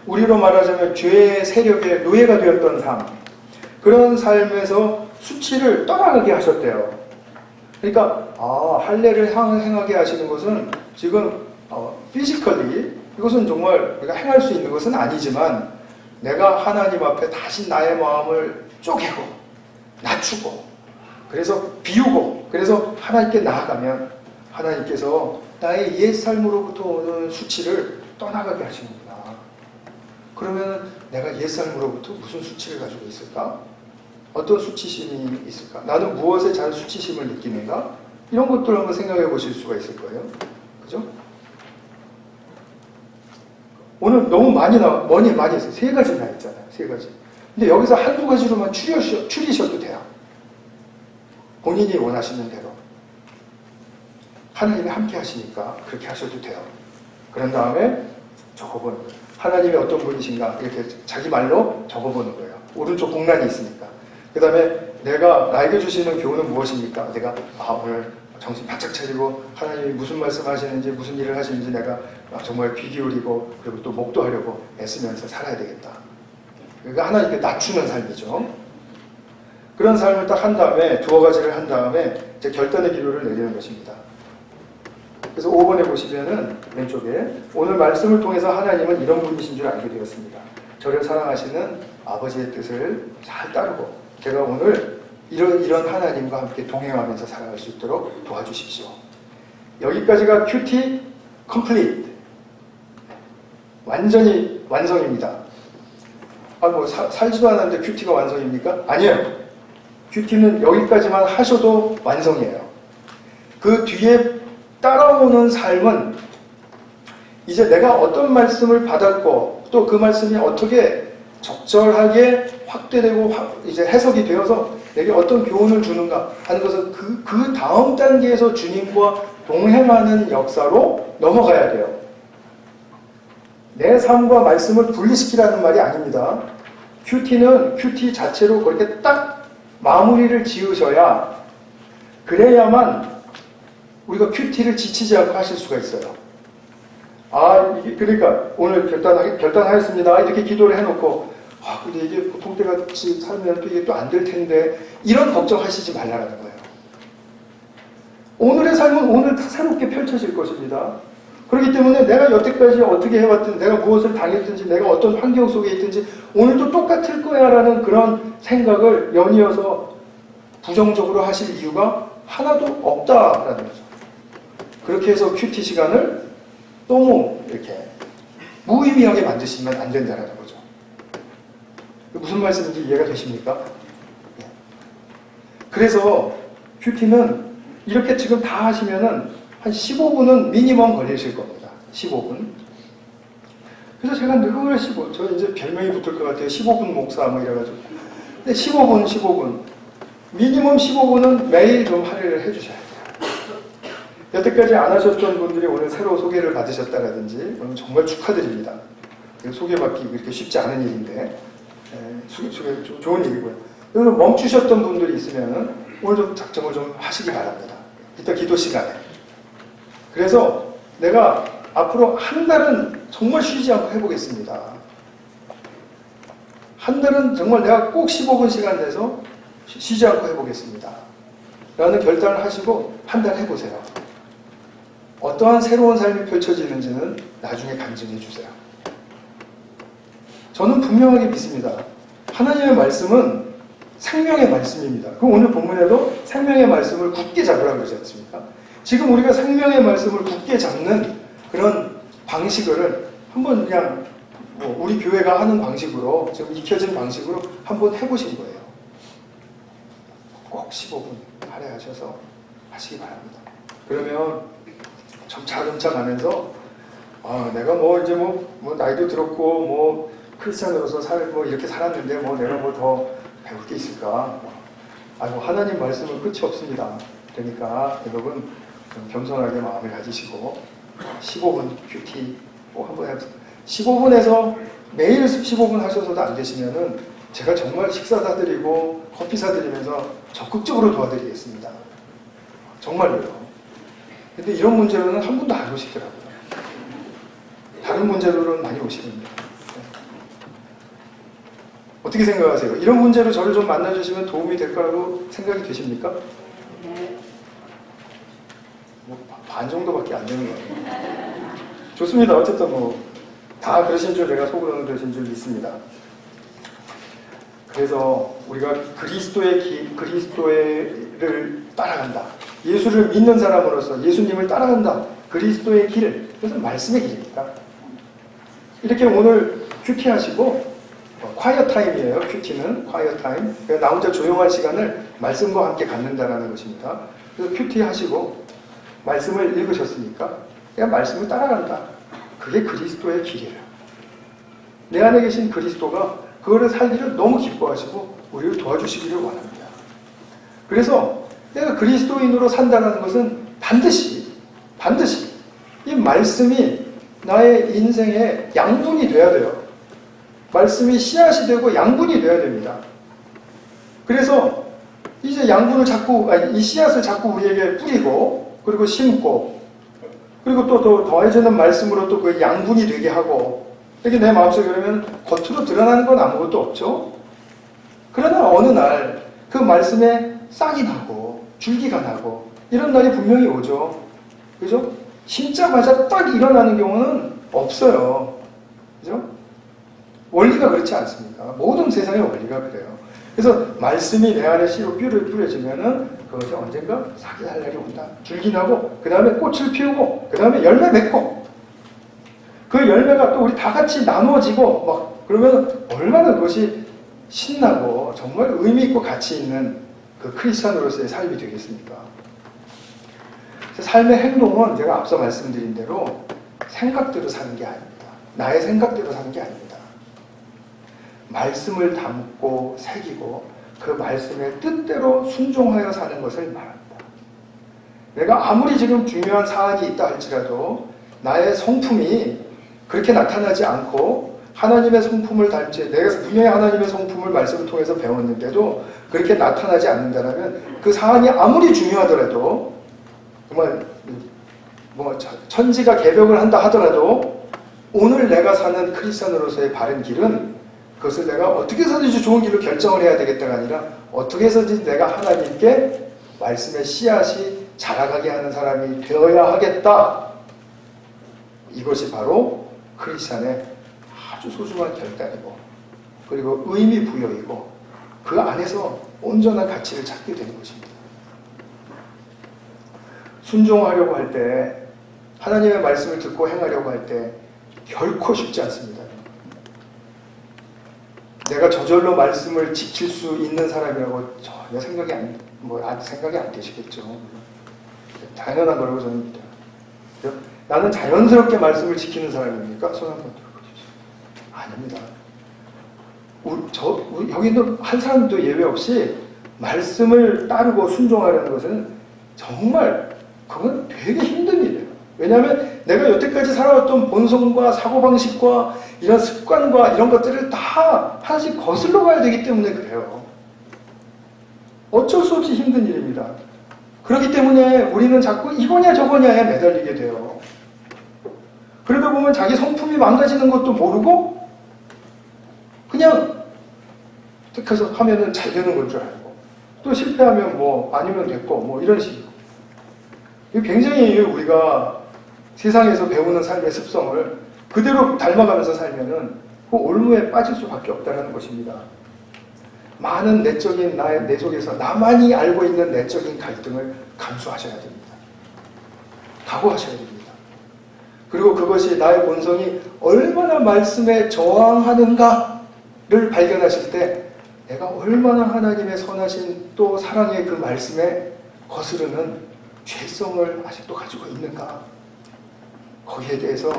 우리로 말하자면 죄의 세력의 노예가 되었던 삶, 그런 삶에서 수치를 떠나가게 하셨대요. 그러니까 할례를 행하게 하시는 것은 지금 피지컬리 이것은 정말 내가 행할 수 있는 것은 아니지만 내가 하나님 앞에 다시 나의 마음을 쪼개고 낮추고 그래서 비우고 그래서 하나님께 나아가면 하나님께서 나의 옛 삶으로부터 오는 수치를 떠나가게 하시는구나. 그러면 내가 옛 삶으로부터 무슨 수치를 가지고 있을까? 어떤 수치심이 있을까? 나는 무엇에 잘 수치심을 느끼는가? 이런 것들을 한번 생각해 보실 수가 있을 거예요. 그죠? 오늘 너무 많이 했어요. 세 가지나 했잖아요. 세 가지. 근데 여기서 한두 가지로만 추리셔도 돼요. 본인이 원하시는 대로. 하나님이 함께 하시니까 그렇게 하셔도 돼요. 그런 다음에 적어보는 거예요. 하나님이 어떤 분이신가 이렇게 자기 말로 적어보는 거예요. 오른쪽 공란이 있으니까. 그 다음에 나에게 주시는 교훈은 무엇입니까? 내가 오늘 정신 바짝 차리고 하나님이 무슨 말씀하시는지 무슨 일을 하시는지 내가 정말 귀 기울이고 그리고 또 목도하려고 애쓰면서 살아야 되겠다. 그러니까 하나님께 낮추는 삶이죠. 그런 삶을 딱 한 다음에 두어 가지를 한 다음에 이제 결단의 기도를 내리는 것입니다. 그래서 5번에 보시면은 왼쪽에 오늘 말씀을 통해서 하나님은 이런 분이신 줄 알게 되었습니다. 저를 사랑하시는 아버지의 뜻을 잘 따르고 제가 오늘 이런 하나님과 함께 동행하면서 살아갈 수 있도록 도와주십시오. 여기까지가 큐티 컴플리트. 완전히 완성입니다. 살지도 않았는데 큐티가 완성입니까? 아니에요. 큐티는 여기까지만 하셔도 완성이에요. 그 뒤에 따라오는 삶은 이제 내가 어떤 말씀을 받았고 또 그 말씀이 어떻게 적절하게 확대되고 이제 해석이 되어서 내게 어떤 교훈을 주는가 하는 것은 그 다음 단계에서 주님과 동행하는 역사로 넘어가야 돼요. 내 삶과 말씀을 분리시키라는 말이 아닙니다. 큐티는 큐티 자체로 그렇게 딱 마무리를 지으셔야 그래야만 우리가 큐티를 지치지 않고 하실 수가 있어요. 그러니까 오늘 결단하였습니다. 이렇게 기도를 해놓고 근데 이게 보통 때같이 살면 또 이게 또 안 될 텐데 이런 걱정하시지 말라는 거예요. 오늘의 삶은 오늘 다 새롭게 펼쳐질 것입니다. 그렇기 때문에 내가 여태까지 어떻게 해왔든 내가 무엇을 당했든지 내가 어떤 환경 속에 있든지 오늘도 똑같을 거야 라는 그런 생각을 연이어서 부정적으로 하실 이유가 하나도 없다라는 거죠. 그렇게 해서 큐티 시간을 너무 이렇게 무의미하게 만드시면 안 된다는 거죠. 무슨 말씀인지 이해가 되십니까? 그래서 큐티는 이렇게 지금 다 하시면은 한 15분은 미니멈 걸리실 겁니다. 15분. 그래서 제가 늘 저 이제 별명이 붙을 것 같아요. 15분 목사 뭐 이래가지고. 근데 15분. 미니멈 15분은 매일 좀 할애를 해주셔야 돼요. 여태까지 안 하셨던 분들이 오늘 새로 소개를 받으셨다라든지 정말 축하드립니다. 소개받기 그렇게 쉽지 않은 일인데 좋은 일이고요. 그래서 멈추셨던 분들이 있으면 오늘 좀 작정을 좀 하시기 바랍니다. 이따 기도 시간에. 그래서 내가 앞으로 한 달은 정말 쉬지 않고 해보겠습니다. 한 달은 정말 내가 꼭 15분 시간 내서 쉬지 않고 해보겠습니다. 라는 결단을 하시고 한 달 해보세요. 어떠한 새로운 삶이 펼쳐지는지는 나중에 간증해 주세요. 저는 분명하게 믿습니다. 하나님의 말씀은 생명의 말씀입니다. 그럼 오늘 본문에도 생명의 말씀을 굳게 잡으라고 그러지 않습니까? 지금 우리가 생명의 말씀을 굳게 잡는 그런 방식을 한번 그냥 우리 교회가 하는 방식으로 지금 익혀진 방식으로 한번 해보신 거예요. 꼭 15분 할애하셔서 하시기 바랍니다. 그러면 점차 가면서 내가 이제 나이도 들었고 크리스찬으로서 이렇게 살았는데 내가 더 배울 게 있을까? 하나님 말씀은 끝이 없습니다. 그러니까 여러분 좀 겸손하게 마음을 가지시고 15분 큐티 꼭 한번 해보세요. 15분에서 매일 15분 하셔서도 안 되시면은 제가 정말 식사 사드리고 커피 사드리면서 적극적으로 도와드리겠습니다. 정말로요. 근데 이런 문제로는 한 분도 안 오시더라고요. 다른 문제로는 많이 오시는데. 어떻게 생각하세요? 이런 문제로 저를 좀 만나주시면 도움이 될 거라고 생각이 되십니까? 네. 반 정도밖에 안 되는 거 같아요. 좋습니다. 어쨌든 다 그러신 줄 제가 속으로는 그러신 줄 믿습니다. 그래서 우리가 그리스도를 따라간다. 예수를 믿는 사람으로서 예수님을 따라간다. 그리스도의 길. 그것은 말씀의 길입니다. 이렇게 오늘 큐티 하시고 콰이어 타임이에요. 큐티는 콰이어 타임. 나 혼자 조용한 시간을 말씀과 함께 갖는다는 것입니다. 그래서 큐티 하시고 말씀을 읽으셨으니까 그냥 말씀을 따라간다. 그게 그리스도의 길이에요. 내 안에 계신 그리스도가 그거를 살기를 너무 기뻐하시고 우리를 도와주시기를 원합니다. 그래서 내가 그리스도인으로 산다는 것은 반드시 이 말씀이 나의 인생의 양분이 돼야 돼요. 말씀이 씨앗이 되고 양분이 돼야 됩니다. 그래서 이제 양분을 자꾸, 이 씨앗을 자꾸 우리에게 뿌리고, 그리고 심고, 그리고 또 더해지는 말씀으로 또 그 양분이 되게 하고, 이렇게 내 마음속에 그러면 겉으로 드러나는 건 아무것도 없죠. 그러나 어느 날 그 말씀에 싹이 나고, 줄기가 나고, 이런 날이 분명히 오죠. 그죠? 심자마자 딱 일어나는 경우는 없어요. 그죠? 원리가 그렇지 않습니까? 모든 세상의 원리가 그래요. 그래서 말씀이 내 안에 씨로 뿌려지면은 그것이 언젠가 싹이 날 날이 온다. 줄기 나고, 그 다음에 꽃을 피우고, 그 다음에 열매 맺고, 그 열매가 또 우리 다 같이 나누어지고, 막, 그러면 얼마나 그것이 신나고, 정말 의미 있고 가치 있는 그 크리스찬으로서의 삶이 되겠습니까? 그래서 삶의 행동은 제가 앞서 말씀드린 대로 생각대로 사는 게 아닙니다. 나의 생각대로 사는 게 아닙니다. 말씀을 담고 새기고 그 말씀의 뜻대로 순종하여 사는 것을 말합니다. 내가 아무리 지금 중요한 사안이 있다 할지라도 나의 성품이 그렇게 나타나지 않고 하나님의 성품을 닮지, 내가 분명히 하나님의 성품을 말씀을 통해서 배웠는데도 그렇게 나타나지 않는다면 그 사안이 아무리 중요하더라도 정말 뭐 천지가 개벽을 한다 하더라도 오늘 내가 사는 크리스찬으로서의 바른 길은 그것을 내가 어떻게 해서든지 좋은 길로 결정을 해야 되겠다가 아니라 어떻게 해서든지 내가 하나님께 말씀의 씨앗이 자라가게 하는 사람이 되어야 하겠다. 이것이 바로 크리스찬의 아주 소중한 결단이고 그리고 의미 부여이고 그 안에서 온전한 가치를 찾게 되는 것입니다. 순종하려고 할 때 하나님의 말씀을 듣고 행하려고 할 때 결코 쉽지 않습니다. 내가 저절로 말씀을 지킬 수 있는 사람이라고 전혀 생각이 안 되시겠죠. 당연한 거라고 저는 믿어요. 나는 자연스럽게 말씀을 지키는 사람입니까? 손 한번 들어보십시오. 아닙니다. 여기 있는 한 사람도 예외 없이 말씀을 따르고 순종하려는 것은 정말 그건 되게 힘든 일이에요. 왜냐하면 내가 여태까지 살아왔던 본성과 사고방식과 이런 습관과 이런 것들을 다 하나씩 거슬러 가야 되기 때문에 그래요. 어쩔 수 없이 힘든 일입니다. 그렇기 때문에 우리는 자꾸 이거냐 저거냐에 매달리게 돼요. 그러다 보면 자기 성품이 망가지는 것도 모르고 그냥 택해서 하면은 잘 되는 건 줄 알고 또 실패하면 뭐 아니면 됐고 뭐 이런 식이고 굉장히 우리가 세상에서 배우는 삶의 습성을 그대로 닮아가면서 살면은 그 올무에 빠질 수밖에 없다는 것입니다. 많은 내적인 내 속에서 나만이 알고 있는 내적인 갈등을 감수하셔야 됩니다. 각오하셔야 됩니다. 그리고 그것이 나의 본성이 얼마나 말씀에 저항하는가를 발견하실 때 내가 얼마나 하나님의 선하신 또 사랑의 그 말씀에 거스르는 죄성을 아직도 가지고 있는가 거기에 대해서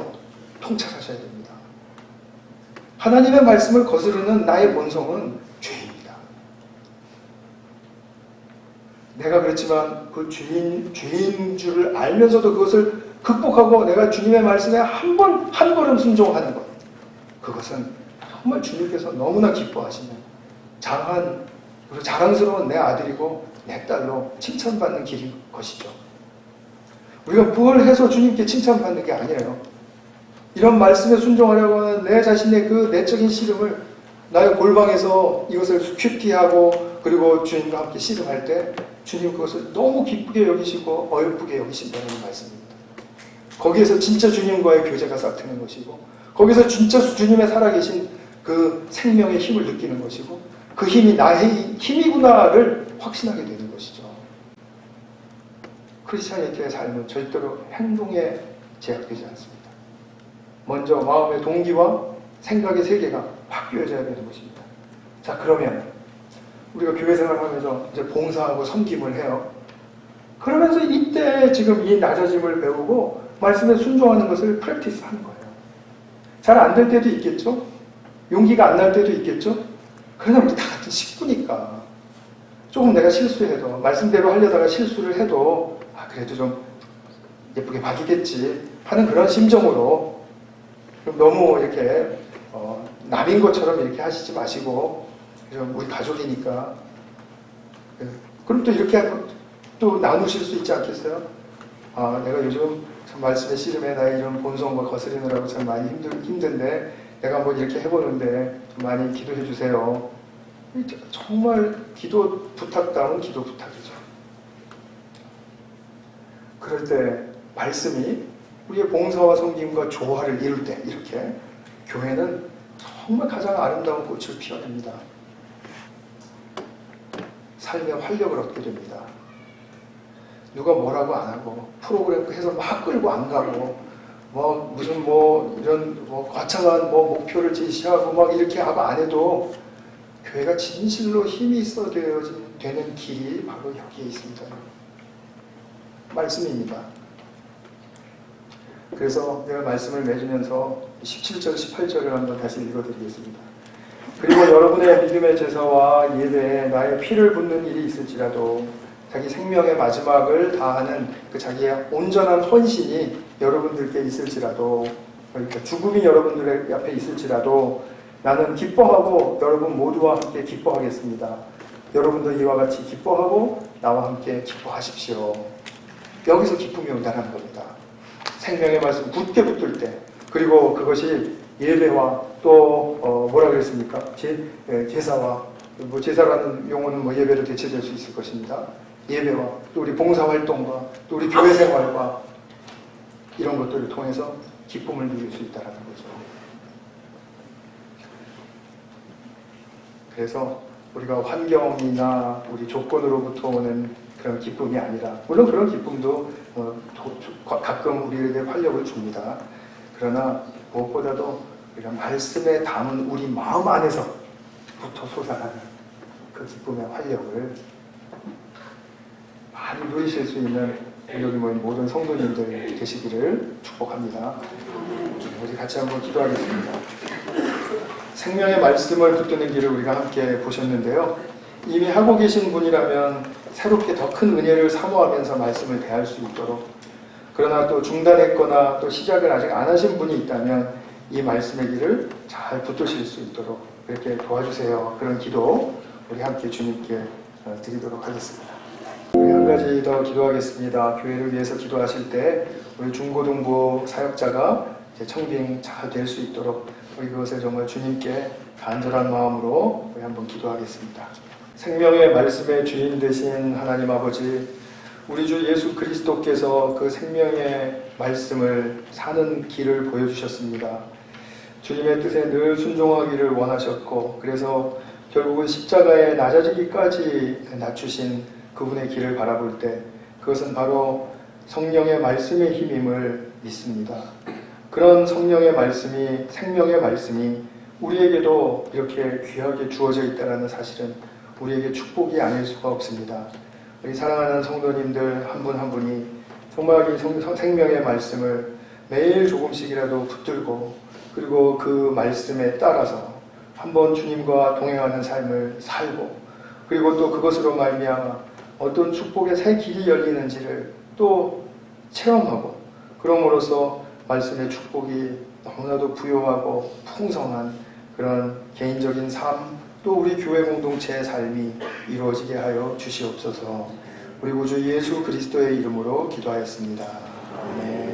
통찰하셔야 됩니다. 하나님의 말씀을 거스르는 나의 본성은 죄입니다. 내가 그렇지만 그 죄인 줄을 알면서도 그것을 극복하고 내가 주님의 말씀에 한 걸음 순종하는 것. 그것은 정말 주님께서 너무나 기뻐하시는 장한 그리고 자랑스러운 내 아들이고 내 딸로 칭찬받는 길인 것이죠. 우리가 뭘 해서 주님께 칭찬받는 게 아니에요. 이런 말씀에 순종하려고 하는 내 자신의 그 내적인 씨름을 나의 골방에서 이것을 큐티하고 그리고 주님과 함께 씨름할 때 주님 그것을 너무 기쁘게 여기시고 어여쁘게 여기신다는 말씀입니다. 거기에서 진짜 주님과의 교제가 싹 트는 것이고 거기서 진짜 주님의 살아계신 그 생명의 힘을 느끼는 것이고 그 힘이 나의 힘이구나를 확신하게 되는 것이죠. 크리스찬의 삶은 절대로 행동에 제약되지 않습니다. 먼저 마음의 동기와 생각의 세계가 바뀌어져야 되는 것입니다. 자, 그러면 우리가 교회 생활하면서 이제 봉사하고 섬김을 해요. 그러면서 이때 지금 이 낮아짐을 배우고 말씀에 순종하는 것을 프랙티스 하는 거예요. 잘 안 될 때도 있겠죠? 용기가 안 날 때도 있겠죠? 그러나 우리 다 같은 식구니까 조금 내가 실수해도 말씀대로 하려다가 실수를 해도 그래도 좀 예쁘게 봐주겠지 하는 그런 심정으로 너무 이렇게 남인 것처럼 이렇게 하시지 마시고 우리 가족이니까 그럼 또 이렇게 또 나누실 수 있지 않겠어요? 내가 요즘 참 말씀의 씨름에 나의 이런 본성과 거스리느라고 참 많이 힘든데 내가 한번 이렇게 해보는데 좀 많이 기도해 주세요. 정말 기도 부탁다운 기도 부탁이죠. 그럴 때 말씀이 우리의 봉사와 섬김과 조화를 이룰 때 이렇게 교회는 정말 가장 아름다운 꽃을 피워냅니다. 삶의 활력을 얻게 됩니다. 누가 뭐라고 안 하고 프로그램 해서 막 끌고 안 가고 무슨 이런 거창한 목표를 제시하고 막 이렇게 하고 안 해도 교회가 진실로 힘이 있어 되는 길이 바로 여기에 있습니다. 말씀입니다. 그래서 내가 말씀을 맺으면서 17절, 18절을 한번 다시 읽어드리겠습니다. 그리고 여러분의 믿음의 제사와 예배에 나의 피를 붓는 일이 있을지라도 자기 생명의 마지막을 다하는 그 자기의 온전한 헌신이 여러분들께 있을지라도 그러니까 죽음이 여러분들 앞에 있을지라도 나는 기뻐하고 여러분 모두와 함께 기뻐하겠습니다. 여러분도 이와 같이 기뻐하고 나와 함께 기뻐하십시오. 여기서 기쁨이 온다는 겁니다. 생명의 말씀 굳게 붙들 때 그리고 그것이 예배와 또 뭐라 그랬습니까? 제사와 제사라는 용어는 예배로 대체될 수 있을 것입니다. 예배와 또 우리 봉사활동과 또 우리 교회 생활과 이런 것들을 통해서 기쁨을 누릴 수 있다는 거죠. 그래서 우리가 환경이나 우리 조건으로부터 오는 그런 기쁨이 아니라 물론 그런 기쁨도 가끔 우리에게 활력을 줍니다. 그러나 무엇보다도 우리가 말씀에 담은 우리 마음 안에서부터 솟아나는 그 기쁨의 활력을 많이 누리실 수 있는 여기 모인 모든 성도님들 되시기를 축복합니다. 우리 같이 한번 기도하겠습니다. 생명의 말씀을 붙드는 길을 우리가 함께 보셨는데요. 이미 하고 계신 분이라면 새롭게 더 큰 은혜를 사모하면서 말씀을 대할 수 있도록 그러나 또 중단했거나 또 시작을 아직 안 하신 분이 있다면 이 말씀의 길을 잘 붙드실 수 있도록 이렇게 도와주세요. 그런 기도 우리 함께 주님께 드리도록 하겠습니다. 우리 한 가지 더 기도하겠습니다. 교회를 위해서 기도하실 때 우리 중고등부 사역자가 청빙 잘 될 수 있도록 우리 그것을 정말 주님께 간절한 마음으로 우리 한번 기도하겠습니다. 생명의 말씀의 주인 되신 하나님 아버지, 우리 주 예수 그리스도께서 그 생명의 말씀을 사는 길을 보여주셨습니다. 주님의 뜻에 늘 순종하기를 원하셨고 그래서 결국은 십자가에 낮아지기까지 낮추신 그분의 길을 바라볼 때 그것은 바로 성령의 말씀의 힘임을 믿습니다. 그런 성령의 말씀이 생명의 말씀이 우리에게도 이렇게 귀하게 주어져 있다는 사실은 우리에게 축복이 아닐 수가 없습니다. 우리 사랑하는 성도님들 한 분 한 분이 정말 이 생명의 말씀을 매일 조금씩이라도 붙들고 그리고 그 말씀에 따라서 한번 주님과 동행하는 삶을 살고 그리고 또 그것으로 말미암아 어떤 축복의 새 길이 열리는지를 또 체험하고 그럼으로써 말씀의 축복이 너무나도 부요하고 풍성한 그런 개인적인 삶 또 우리 교회 공동체의 삶이 이루어지게 하여 주시옵소서. 우리 구주 예수 그리스도의 이름으로 기도하였습니다. 아멘.